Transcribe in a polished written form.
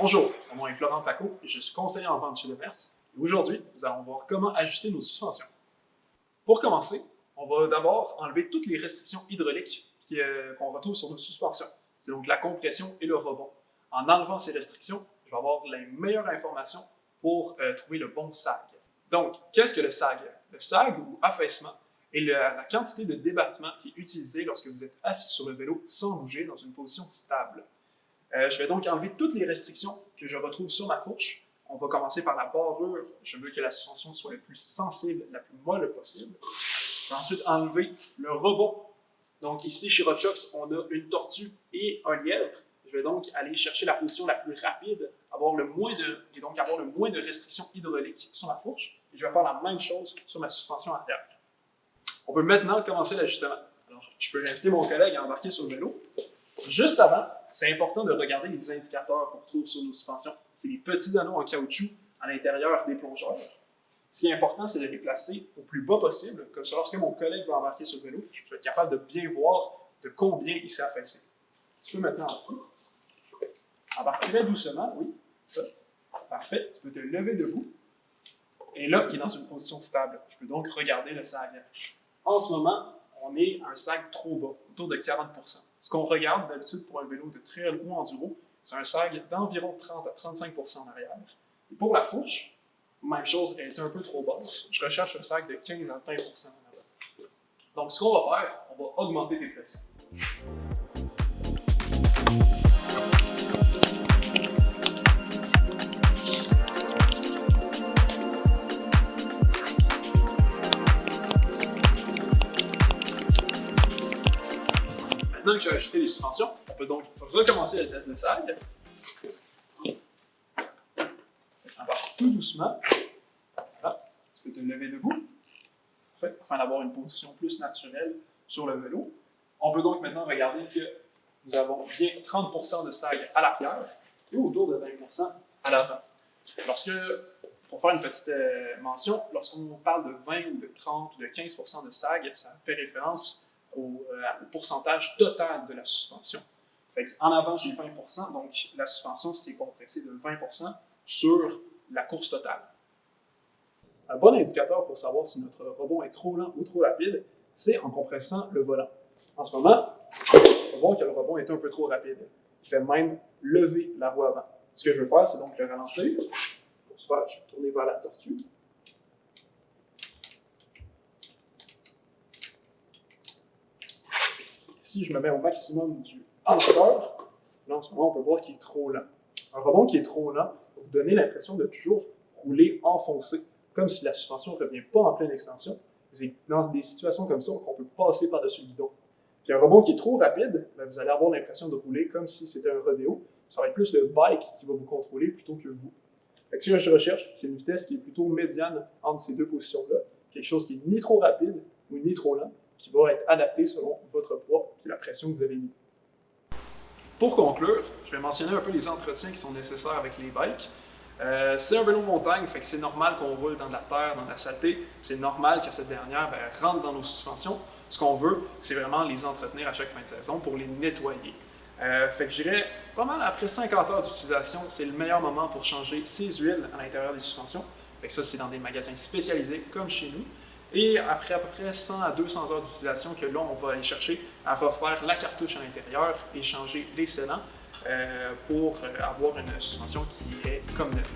Bonjour, mon nom est Florent Paco et je suis conseiller en vente chez Demers. Aujourd'hui, nous allons voir comment ajuster nos suspensions. Pour commencer, on va d'abord enlever toutes les restrictions hydrauliques qu'on retrouve sur nos suspensions. C'est donc la compression et le rebond. En enlevant ces restrictions, je vais avoir les meilleures informations pour trouver le bon sag. Donc, qu'est-ce que le sag? Le sag ou affaissement est la quantité de débattement qui est utilisée lorsque vous êtes assis sur le vélo sans bouger dans une position stable. Je vais donc enlever toutes les restrictions que je retrouve sur ma fourche. On va commencer par la barrure. Je veux que la suspension soit la plus sensible, la plus molle possible. Je vais ensuite enlever le rebond. Donc ici, chez Rochox, on a une tortue et un lièvre. Je vais donc aller chercher la position la plus rapide, avoir le moins de restrictions hydrauliques sur ma fourche. Et je vais faire la même chose sur ma suspension arrière. On peut maintenant commencer l'ajustement. Alors, je peux inviter mon collègue à embarquer sur le vélo. Juste avant, c'est important de regarder les indicateurs qu'on retrouve sur nos suspensions. C'est les petits anneaux en caoutchouc à l'intérieur des plongeurs. Ce qui est important, c'est de les placer au plus bas possible, comme ça, lorsque mon collègue va embarquer sur le vélo, je vais être capable de bien voir de combien il s'est affaissé. Tu peux maintenant embarquer très doucement, oui. Ça. Parfait. Tu peux te lever debout. Et là, il est dans une position stable. Je peux donc regarder le sag. En ce moment, on est à un sag trop bas, autour de 40%. Ce qu'on regarde d'habitude pour un vélo de trail ou enduro, c'est un sag d'environ 30 à 35% en arrière. Et pour la fourche, même chose, elle est un peu trop basse. Je recherche un sag de 15 à 20% en avant. Donc, ce qu'on va faire, on va augmenter tes pressions. Maintenant que j'ai ajusté les suspensions, on peut donc recommencer le test de sag. On va tout doucement. Voilà. Tu peux te lever debout. Parfait. Afin d'avoir une position plus naturelle sur le vélo. On peut donc maintenant regarder que nous avons bien 30% de sag à l'arrière et autour de 20% à l'avant. Pour faire une petite mention, lorsqu'on parle de 20 ou de 30 ou de 15% de sag, ça fait référence au pourcentage total de la suspension. En avant, j'ai 20%, donc la suspension s'est compressée de 20% sur la course totale. Un bon indicateur pour savoir si notre rebond est trop lent ou trop rapide, c'est en compressant le volant. En ce moment, on va voir que le rebond est un peu trop rapide. Il fait même lever la roue avant. Ce que je veux faire, c'est donc le ralentir. Pour ce faire, je vais tourner vers la tortue. Si je me mets au maximum du hamster, là en ce moment, on peut voir qu'il est trop lent. Un rebond qui est trop lent va vous donner l'impression de toujours rouler enfoncé, comme si la suspension ne revenait pas en pleine extension. C'est dans des situations comme ça qu'on peut passer par-dessus le guidon. Puis un rebond qui est trop rapide, vous allez avoir l'impression de rouler comme si c'était un rodéo. Ça va être plus le bike qui va vous contrôler plutôt que vous. Ce que je recherche, c'est une vitesse qui est plutôt médiane entre ces deux positions-là. Quelque chose qui est ni trop rapide ou ni trop lent, qui va être adapté selon votre poids et la pression que vous avez mis. Pour conclure, je vais mentionner un peu les entretiens qui sont nécessaires avec les bikes. C'est un vélo de montagne, fait que c'est normal qu'on roule dans de la terre, dans de la saleté. C'est normal que cette dernière rentre dans nos suspensions. Ce qu'on veut, c'est vraiment les entretenir à chaque fin de saison pour les nettoyer. Fait que je dirais, pas mal après 50 heures d'utilisation, c'est le meilleur moment pour changer ces huiles à l'intérieur des suspensions. Fait que ça, c'est dans des magasins spécialisés comme chez nous. Et après à peu près 100 à 200 heures d'utilisation, que là, on va aller chercher à refaire la cartouche à l'intérieur et changer les scellants pour avoir une suspension qui est comme neuve.